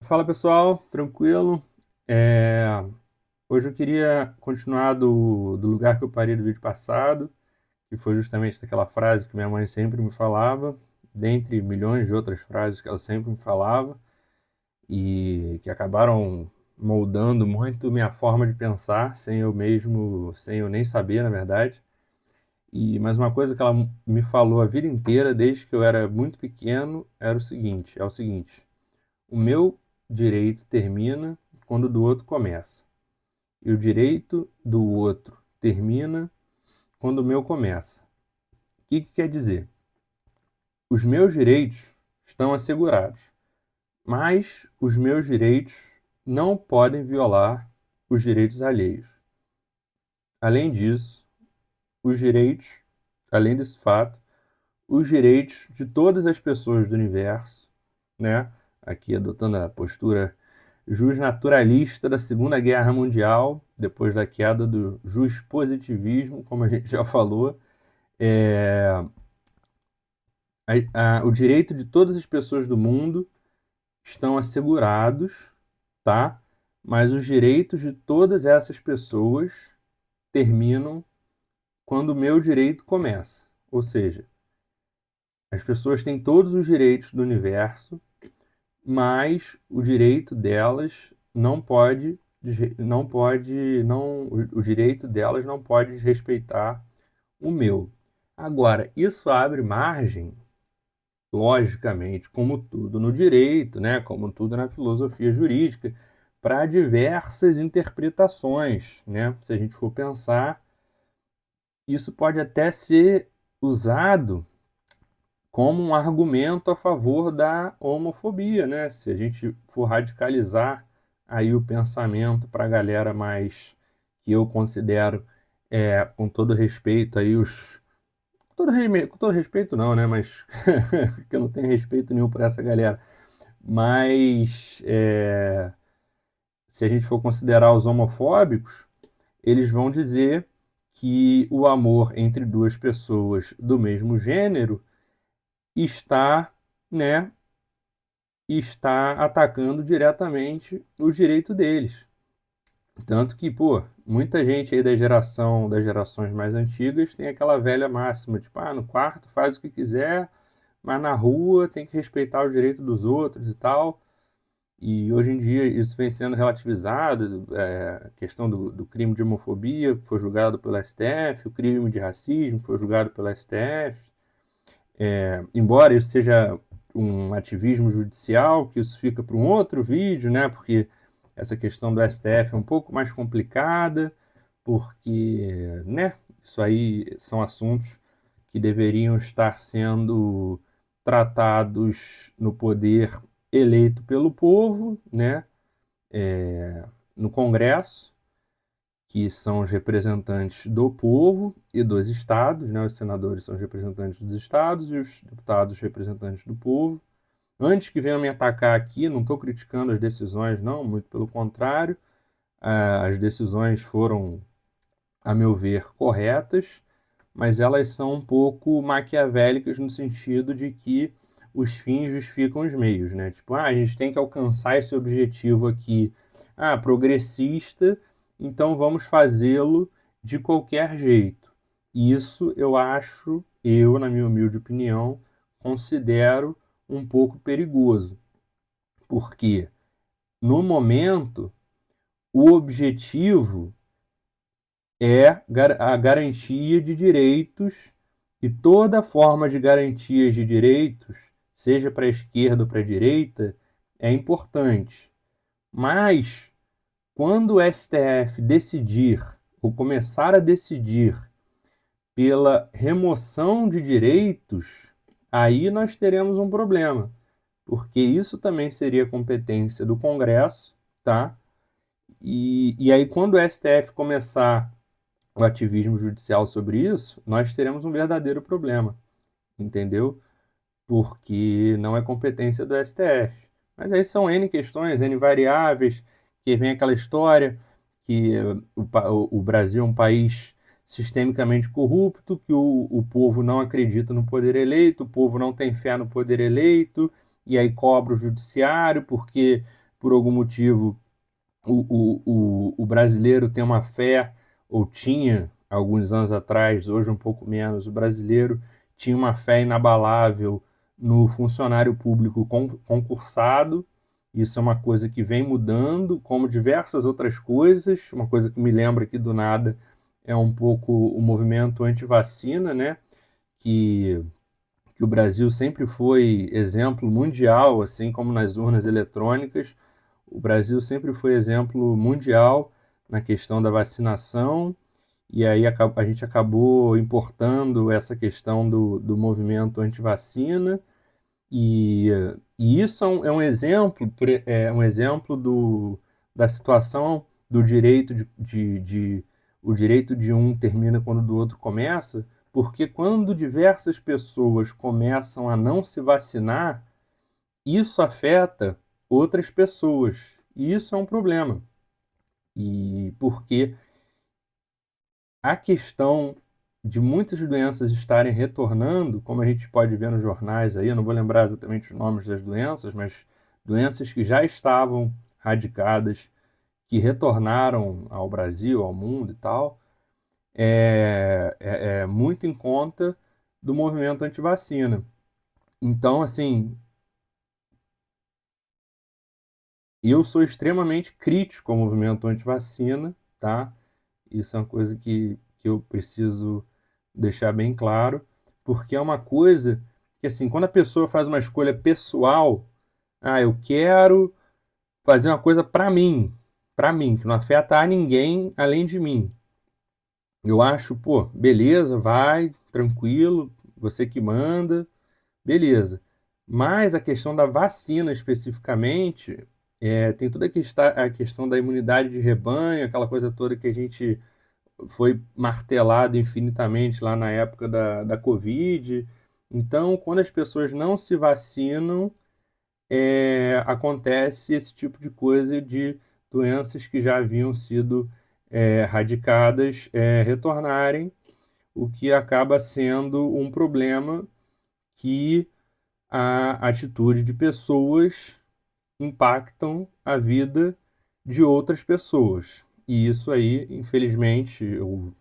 Fala pessoal, tranquilo? É, Hoje eu queria continuar do lugar que eu parei do vídeo passado, que foi justamente daquela frase que minha mãe sempre me falava, dentre milhões de outras frases que ela sempre me falava, e que acabaram moldando muito minha forma de pensar, sem eu nem saber, na verdade. Mas uma coisa que ela me falou a vida inteira, desde que eu era muito pequeno, é o seguinte: o meu direito termina quando o do outro começa. E o direito do outro termina quando o meu começa. O que quer dizer? Os meus direitos estão assegurados, mas os meus direitos não podem violar os direitos alheios. Além disso, os direitos, além desse fato, os direitos de todas as pessoas do universo, né? Aqui adotando a postura justnaturalista da Segunda Guerra Mundial, depois da queda do positivismo, como a gente já falou, é, o direito de todas as pessoas do mundo estão assegurados, tá? Mas os direitos de todas essas pessoas terminam quando o meu direito começa. Ou seja, as pessoas têm todos os direitos do universo, mas o direito delas não, o direito delas não pode respeitar o meu. Agora, isso abre margem, logicamente, como tudo no direito, né, como tudo na filosofia jurídica, para diversas interpretações, né? Se a gente for pensar, isso pode até ser usado como um argumento a favor da homofobia, né? Se a gente for radicalizar aí o pensamento para a galera mais que eu considero, com todo respeito aí com todo respeito não, né? Mas que eu não tenho respeito nenhum por essa galera. Mas se a gente for considerar os homofóbicos, eles vão dizer que o amor entre duas pessoas do mesmo gênero está, né, está atacando diretamente o direito deles. Tanto que, pô, muita gente aí das gerações mais antigas tem aquela velha máxima, tipo, no quarto faz o que quiser, mas na rua tem que respeitar o direito dos outros e tal. E hoje em dia isso vem sendo relativizado, a questão do crime de homofobia, que foi julgado pelo STF, o crime de racismo, que foi julgado pelo STF. Embora isso seja um ativismo judicial, que isso fica para um outro vídeo, né? Porque essa questão do STF é um pouco mais complicada, porque, né? Isso aí são assuntos que deveriam estar sendo tratados no poder eleito pelo povo, né? No Congresso, que são os representantes do povo e dos estados, né? Os senadores são os representantes dos estados e os deputados os representantes do povo. Antes que venham me atacar aqui, não estou criticando as decisões, não, muito pelo contrário. As decisões foram, a meu ver, corretas, mas elas são um pouco maquiavélicas no sentido de que os fins justificam os meios, né? Tipo, a gente tem que alcançar esse objetivo aqui, progressista, então vamos fazê-lo de qualquer jeito. Isso eu acho, na minha humilde opinião, considero um pouco perigoso, porque no momento o objetivo é a garantia de direitos e toda forma de garantias de direitos, seja para a esquerda ou para a direita, é importante. Mas quando o STF decidir ou começar a decidir pela remoção de direitos, aí nós teremos um problema, porque isso também seria competência do Congresso, tá? E aí, quando o STF começar o ativismo judicial sobre isso, nós teremos um verdadeiro problema, entendeu? Porque não é competência do STF. Mas aí são N questões, N variáveis, que vem aquela história que o Brasil é um país sistemicamente corrupto, que o povo não acredita no poder eleito, o povo não tem fé no poder eleito, e aí cobra o judiciário porque por algum motivo o brasileiro tem uma fé, ou tinha alguns anos atrás, hoje um pouco menos, o brasileiro tinha uma fé inabalável no funcionário público concursado. Isso é uma coisa que vem mudando, como diversas outras coisas. Uma coisa que me lembra aqui do nada é um pouco o movimento anti-vacina, né? Que, que o Brasil sempre foi exemplo mundial, assim como nas urnas eletrônicas. O Brasil sempre foi exemplo mundial na questão da vacinação, e aí a gente acabou importando essa questão do movimento anti-vacina, e, e isso é um exemplo da situação do direito o direito de um termina quando o do outro começa, porque quando diversas pessoas começam a não se vacinar, isso afeta outras pessoas. E isso é um problema. E porque a questão de muitas doenças estarem retornando, como a gente pode ver nos jornais aí, eu não vou lembrar exatamente os nomes das doenças, mas doenças que já estavam radicadas, que retornaram ao Brasil, ao mundo e tal, é muito em conta do movimento antivacina. Então, assim, eu sou extremamente crítico ao movimento antivacina, tá? Isso é uma coisa que eu preciso deixar bem claro, porque é uma coisa que, assim, quando a pessoa faz uma escolha pessoal, eu quero fazer uma coisa para mim, que não afeta a ninguém além de mim. Eu acho, pô, beleza, vai, tranquilo, você que manda, beleza. Mas a questão da vacina especificamente, tem toda a questão da imunidade de rebanho, aquela coisa toda que a gente foi martelado infinitamente lá na época da Covid. Então, quando as pessoas não se vacinam, acontece esse tipo de coisa de doenças que já haviam sido erradicadas retornarem, o que acaba sendo um problema que a atitude de pessoas impactam a vida de outras pessoas. E isso aí, felizmente, ou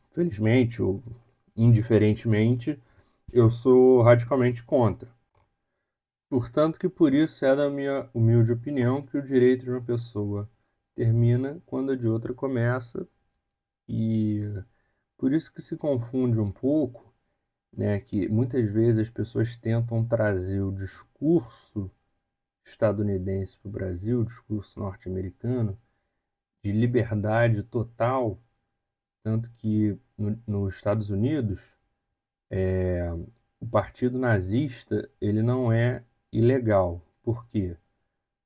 indiferentemente, eu sou radicalmente contra. Portanto, que por isso é da minha humilde opinião que o direito de uma pessoa termina quando a de outra começa, e por isso que se confunde um pouco, né, que muitas vezes as pessoas tentam trazer o discurso estadunidense para o Brasil, o discurso norte-americano, de liberdade total, tanto que nos Estados Unidos, o partido nazista ele não é ilegal. Por quê?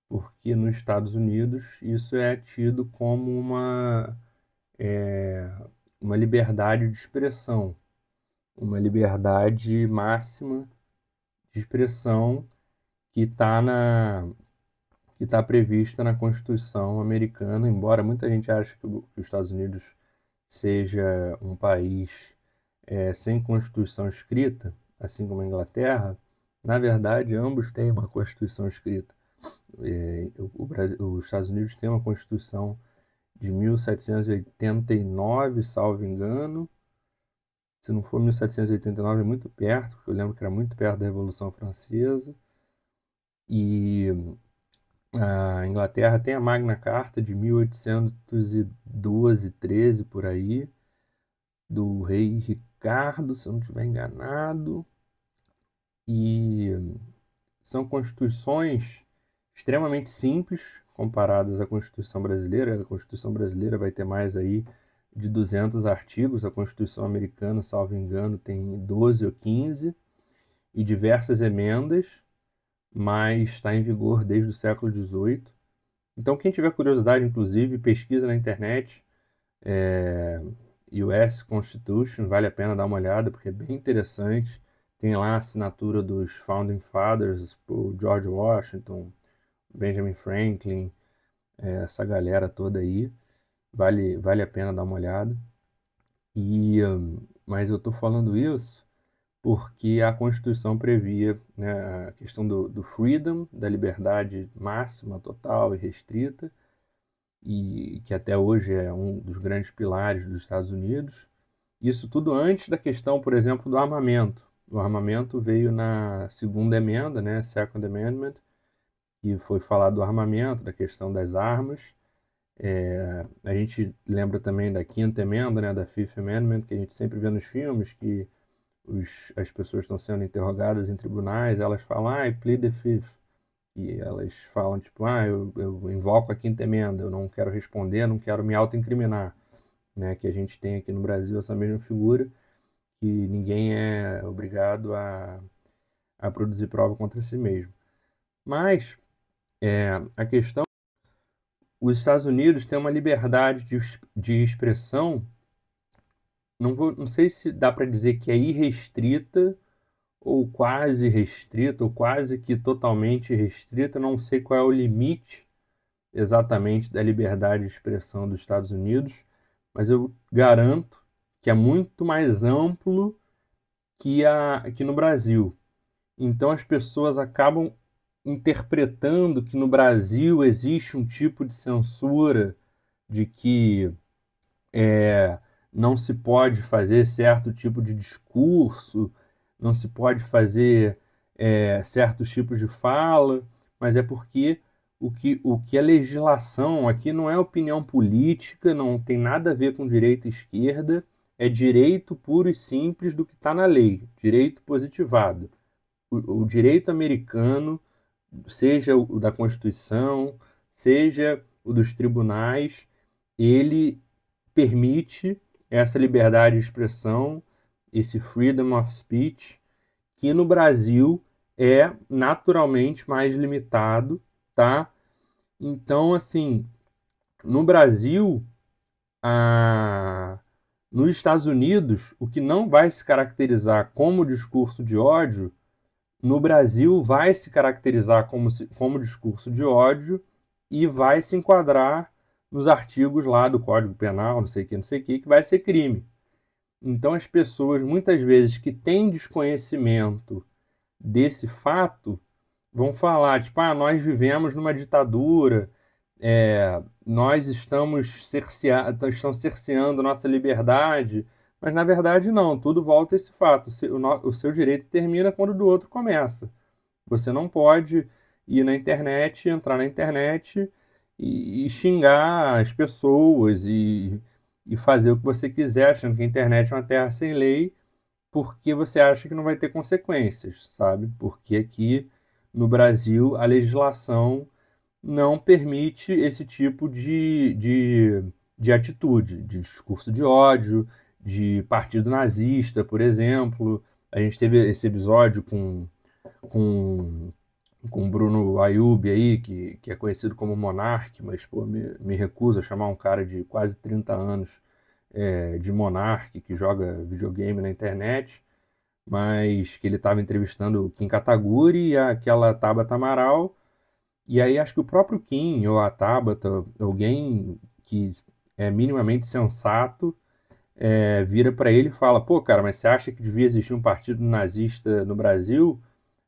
Porque nos Estados Unidos isso é tido como é, uma liberdade de expressão, uma liberdade máxima de expressão que está que está prevista na Constituição americana, embora muita gente ache que os Estados Unidos seja um país sem Constituição escrita, assim como a Inglaterra. Na verdade, ambos têm uma Constituição escrita. Os Estados Unidos têm uma Constituição de 1789, salvo engano. Se não for 1789, é muito perto, porque eu lembro que era muito perto da Revolução Francesa. E a Inglaterra tem a Magna Carta de 1812, 13 por aí, do rei Ricardo, se eu não estiver enganado. E são constituições extremamente simples comparadas à Constituição brasileira. A Constituição brasileira vai ter mais aí de 200 artigos, a Constituição americana, salvo engano, tem 12 ou 15, e diversas emendas, mas está em vigor desde o século XVIII. Então, quem tiver curiosidade, inclusive, pesquisa na internet, US Constitution, vale a pena dar uma olhada, porque é bem interessante. Tem lá a assinatura dos Founding Fathers, o George Washington, Benjamin Franklin, essa galera toda aí. Vale a pena dar uma olhada. Mas eu estou falando isso porque a Constituição previa, né, a questão do freedom, da liberdade máxima, total e restrita, e que até hoje é um dos grandes pilares dos Estados Unidos. Isso tudo antes da questão, por exemplo, do armamento. O armamento veio na segunda emenda, né, Second Amendment, que foi falar do armamento, da questão das armas. A gente lembra também da quinta emenda, né, da Fifth Amendment, que a gente sempre vê nos filmes, que as pessoas estão sendo interrogadas em tribunais, elas falam, I plead the fifth. E elas falam, tipo, eu invoco a quinta emenda, eu não quero responder, não quero me autoincriminar. Né? Que a gente tem aqui no Brasil essa mesma figura, que ninguém é obrigado a produzir prova contra si mesmo. Mas a questão, os Estados Unidos têm uma liberdade de expressão, não sei se dá para dizer que é irrestrita, ou quase restrita, ou quase que totalmente restrita, não sei qual é o limite exatamente da liberdade de expressão dos Estados Unidos, mas eu garanto que é muito mais amplo que no Brasil. Então as pessoas acabam interpretando que no Brasil existe um tipo de censura de que não se pode fazer certo tipo de discurso, não se pode fazer certos tipos de fala, mas é porque o que é legislação aqui não é opinião política, não tem nada a ver com direita e esquerda, é direito puro e simples do que está na lei, direito positivado. O direito americano, seja o da Constituição, seja o dos tribunais, ele permite essa liberdade de expressão, esse freedom of speech, que no Brasil é naturalmente mais limitado, tá? Então, assim, no Brasil, a... nos Estados Unidos, o que não vai se caracterizar como discurso de ódio, no Brasil vai se caracterizar como discurso de ódio e vai se enquadrar nos artigos lá do Código Penal, não sei o que vai ser crime. Então as pessoas, muitas vezes, que têm desconhecimento desse fato, vão falar, tipo, nós vivemos numa ditadura, nós estamos cerceando nossa liberdade, mas na verdade não, tudo volta a esse fato. O seu direito termina quando o do outro começa. Você não pode ir na internet, entrar na internet e xingar as pessoas e fazer o que você quiser, achando que a internet é uma terra sem lei, porque você acha que não vai ter consequências, sabe? Porque aqui no Brasil a legislação não permite esse tipo de atitude, de discurso de ódio, de partido nazista, por exemplo. A gente teve esse episódio com, com o Bruno Ayub aí, que é conhecido como Monark, mas pô, me recuso a chamar um cara de quase 30 anos de Monark, que joga videogame na internet, mas que ele estava entrevistando o Kim Kataguiri e aquela Tabata Amaral, e aí acho que o próprio Kim ou a Tabata, alguém que é minimamente sensato, vira para ele e fala: pô, cara, mas você acha que devia existir um partido nazista no Brasil?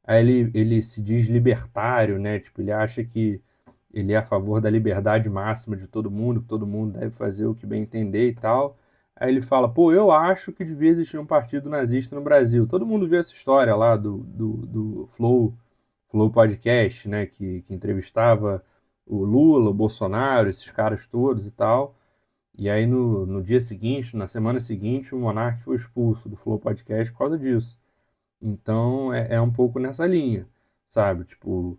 Aí ele se diz libertário, né? Tipo, ele acha que ele é a favor da liberdade máxima de todo mundo, que todo mundo deve fazer o que bem entender e tal. Aí ele fala: pô, eu acho que devia existir um partido nazista no Brasil. Todo mundo viu essa história lá do Flow Podcast, né? Que entrevistava o Lula, o Bolsonaro, esses caras todos e tal. E aí no dia seguinte, na semana seguinte, o Monark foi expulso do Flow Podcast por causa disso. Então é um pouco nessa linha, sabe? Tipo,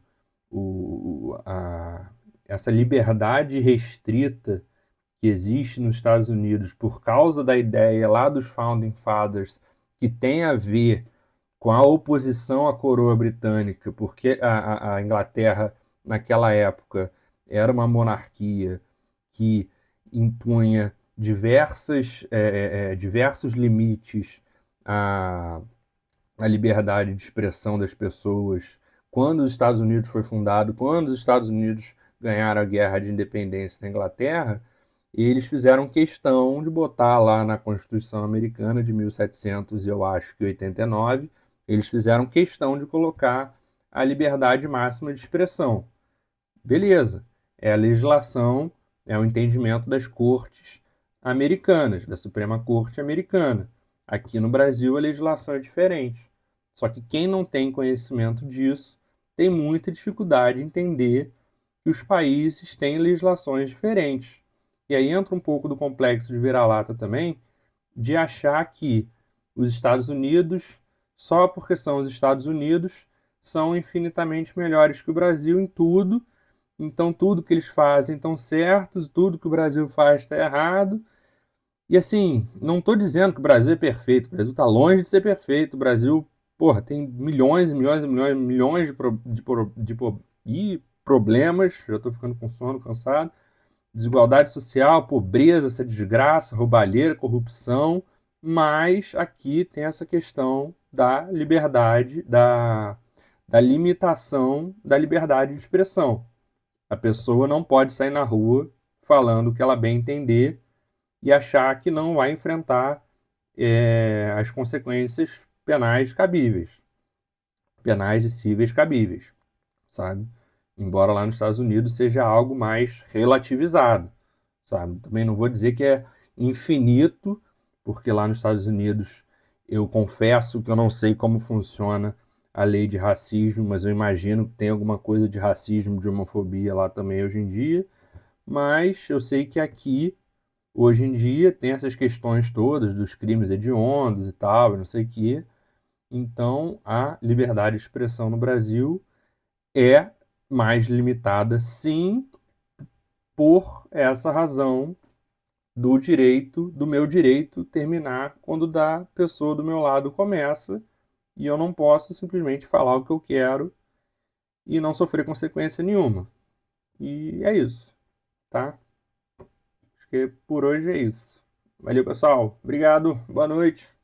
essa liberdade restrita que existe nos Estados Unidos por causa da ideia lá dos Founding Fathers, que tem a ver com a oposição à coroa britânica, porque a Inglaterra, naquela época, era uma monarquia que impunha diversos limites a a liberdade de expressão das pessoas. Quando os Estados Unidos foi fundado, quando os Estados Unidos ganharam a guerra de independência na Inglaterra, eles fizeram questão de botar lá na Constituição Americana de 1700, eu acho que 89, eles fizeram questão de colocar a liberdade máxima de expressão. Beleza, é a legislação, é o entendimento das cortes americanas, da Suprema Corte Americana. Aqui no Brasil a legislação é diferente. Só que quem não tem conhecimento disso tem muita dificuldade em entender que os países têm legislações diferentes. E aí entra um pouco do complexo de vira-lata também, de achar que os Estados Unidos, só porque são os Estados Unidos, são infinitamente melhores que o Brasil em tudo, então tudo que eles fazem estão certos, tudo que o Brasil faz está errado. E assim, não estou dizendo que o Brasil é perfeito, o Brasil está longe de ser perfeito, o Brasil, porra, tem milhões e milhões e milhões, milhões de problemas, já estou ficando com sono, cansado, desigualdade social, pobreza, essa desgraça, roubalheira, corrupção, mas aqui tem essa questão da liberdade, da limitação da liberdade de expressão. A pessoa não pode sair na rua falando o que ela bem entender e achar que não vai enfrentar as consequências penais cabíveis, penais e cíveis cabíveis, sabe? Embora lá nos Estados Unidos seja algo mais relativizado, sabe? Também não vou dizer que é infinito, porque lá nos Estados Unidos eu confesso que eu não sei como funciona a lei de racismo, mas eu imagino que tem alguma coisa de racismo, de homofobia lá também hoje em dia. Mas eu sei que aqui, hoje em dia, tem essas questões todas dos crimes hediondos e tal, e não sei o quê. Então, a liberdade de expressão no Brasil é mais limitada, sim, por essa razão do direito, do meu direito terminar quando da pessoa do meu lado começa, e eu não posso simplesmente falar o que eu quero e não sofrer consequência nenhuma. E é isso, tá? Acho que por hoje é isso. Valeu, pessoal. Obrigado. Boa noite.